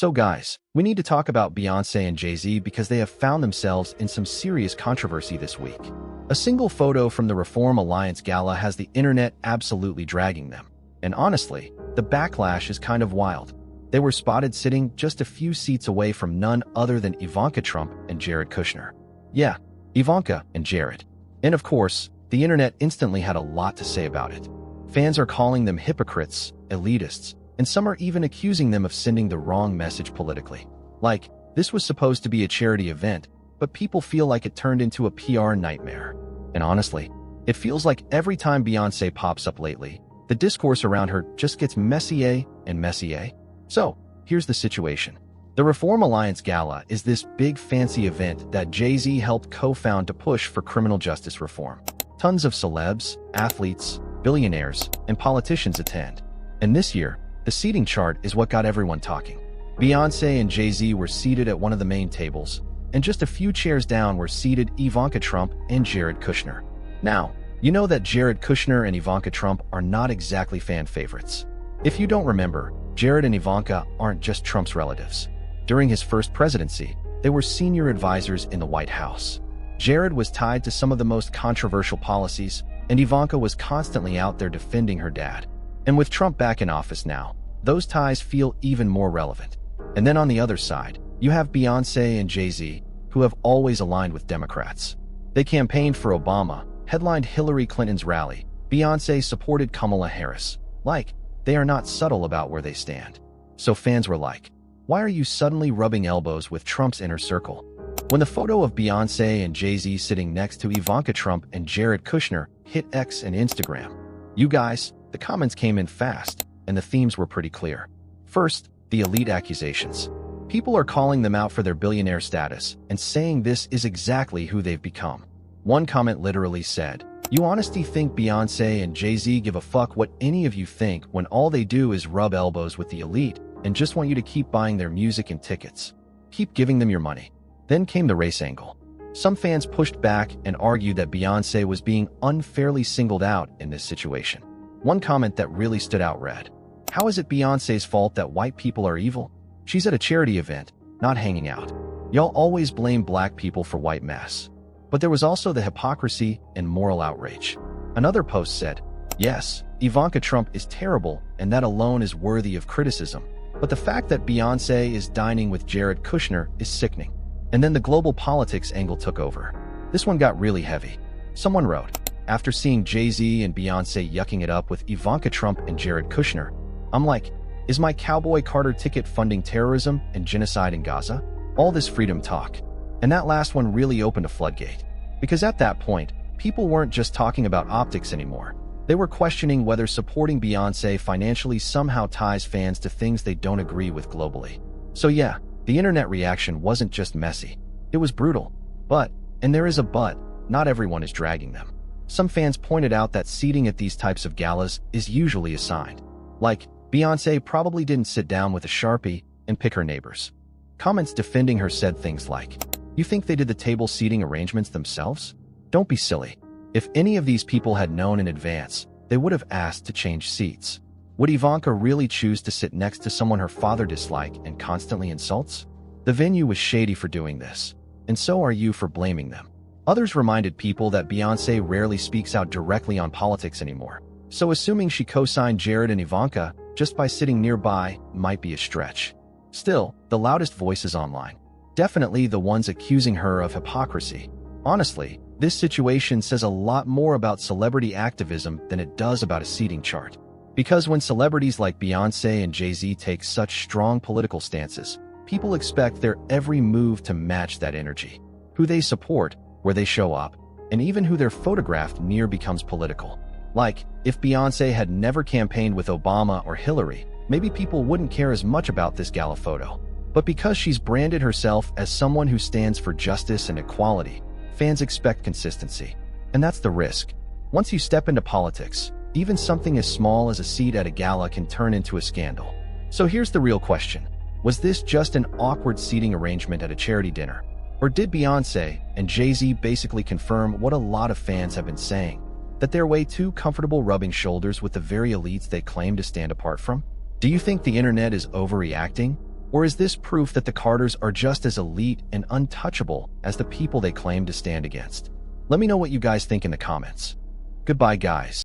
So guys, we need to talk about Beyoncé and Jay-Z because they have found themselves in some serious controversy this week. A single photo from the Reform Alliance Gala has the internet absolutely dragging them. And honestly, the backlash is kind of wild. They were spotted sitting just a few seats away from none other than Ivanka Trump and Jared Kushner. Yeah, Ivanka and Jared. And of course, the internet instantly had a lot to say about it. Fans are calling them hypocrites, elitists, and some are even accusing them of sending the wrong message politically. Like, this was supposed to be a charity event, but people feel like it turned into a PR nightmare. And honestly, it feels like every time Beyoncé pops up lately, the discourse around her just gets messier and messier. So, here's the situation. The Reform Alliance Gala is this big fancy event that Jay-Z helped co-found to push for criminal justice reform. Tons of celebs, athletes, billionaires, and politicians attend. And this year, the seating chart is what got everyone talking. Beyoncé and Jay-Z were seated at one of the main tables, and just a few chairs down were seated Ivanka Trump and Jared Kushner. Now, you know that Jared Kushner and Ivanka Trump are not exactly fan favorites. If you don't remember, Jared and Ivanka aren't just Trump's relatives. During his first presidency, they were senior advisors in the White House. Jared was tied to some of the most controversial policies, and Ivanka was constantly out there defending her dad. And with Trump back in office now, those ties feel even more relevant. And then on the other side, you have Beyoncé and Jay-Z, who have always aligned with Democrats. They campaigned for Obama, headlined Hillary Clinton's rally. Beyoncé supported Kamala Harris. Like, they are not subtle about where they stand. So fans were like, why are you suddenly rubbing elbows with Trump's inner circle? When the photo of Beyoncé and Jay-Z sitting next to Ivanka Trump and Jared Kushner hit X and Instagram, you guys, the comments came in fast, and the themes were pretty clear. First, the elite accusations. People are calling them out for their billionaire status and saying this is exactly who they've become. One comment literally said, "You honestly think Beyoncé and Jay-Z give a fuck what any of you think when all they do is rub elbows with the elite and just want you to keep buying their music and tickets? Keep giving them your money." Then came the race angle. Some fans pushed back and argued that Beyoncé was being unfairly singled out in this situation. One comment that really stood out read, "How is it Beyoncé's fault that white people are evil? She's at a charity event, not hanging out. Y'all always blame black people for white mess." But there was also the hypocrisy and moral outrage. Another post said, "Yes, Ivanka Trump is terrible and that alone is worthy of criticism. But the fact that Beyoncé is dining with Jared Kushner is sickening." And then the global politics angle took over. This one got really heavy. Someone wrote, "After seeing Jay-Z and Beyoncé yucking it up with Ivanka Trump and Jared Kushner, I'm like, is my Cowboy Carter ticket funding terrorism and genocide in Gaza? All this freedom talk." And that last one really opened a floodgate. Because at that point, people weren't just talking about optics anymore. They were questioning whether supporting Beyoncé financially somehow ties fans to things they don't agree with globally. So yeah, the internet reaction wasn't just messy. It was brutal. But, and there is a but, not everyone is dragging them. Some fans pointed out that seating at these types of galas is usually assigned. Like, Beyoncé probably didn't sit down with a Sharpie and pick her neighbors. Comments defending her said things like, "You think they did the table seating arrangements themselves? Don't be silly. If any of these people had known in advance, they would have asked to change seats. Would Ivanka really choose to sit next to someone her father disliked and constantly insults? The venue was shady for doing this, and so are you for blaming them." Others reminded people that Beyoncé rarely speaks out directly on politics anymore, so assuming she co-signed Jared and Ivanka just by sitting nearby might be a stretch. Still, the loudest voices online, definitely the ones accusing her of hypocrisy. Honestly, this situation says a lot more about celebrity activism than it does about a seating chart. Because when celebrities like Beyoncé and Jay-Z take such strong political stances, people expect their every move to match that energy. Who they support, where they show up, and even who they're photographed near becomes political. Like, if Beyoncé had never campaigned with Obama or Hillary, maybe people wouldn't care as much about this gala photo. But because she's branded herself as someone who stands for justice and equality, fans expect consistency. And that's the risk. Once you step into politics, even something as small as a seat at a gala can turn into a scandal. So here's the real question. Was this just an awkward seating arrangement at a charity dinner? Or did Beyoncé and Jay-Z basically confirm what a lot of fans have been saying, that they're way too comfortable rubbing shoulders with the very elites they claim to stand apart from? Do you think the internet is overreacting? Or is this proof that the Carters are just as elite and untouchable as the people they claim to stand against? Let me know what you guys think in the comments. Goodbye, guys.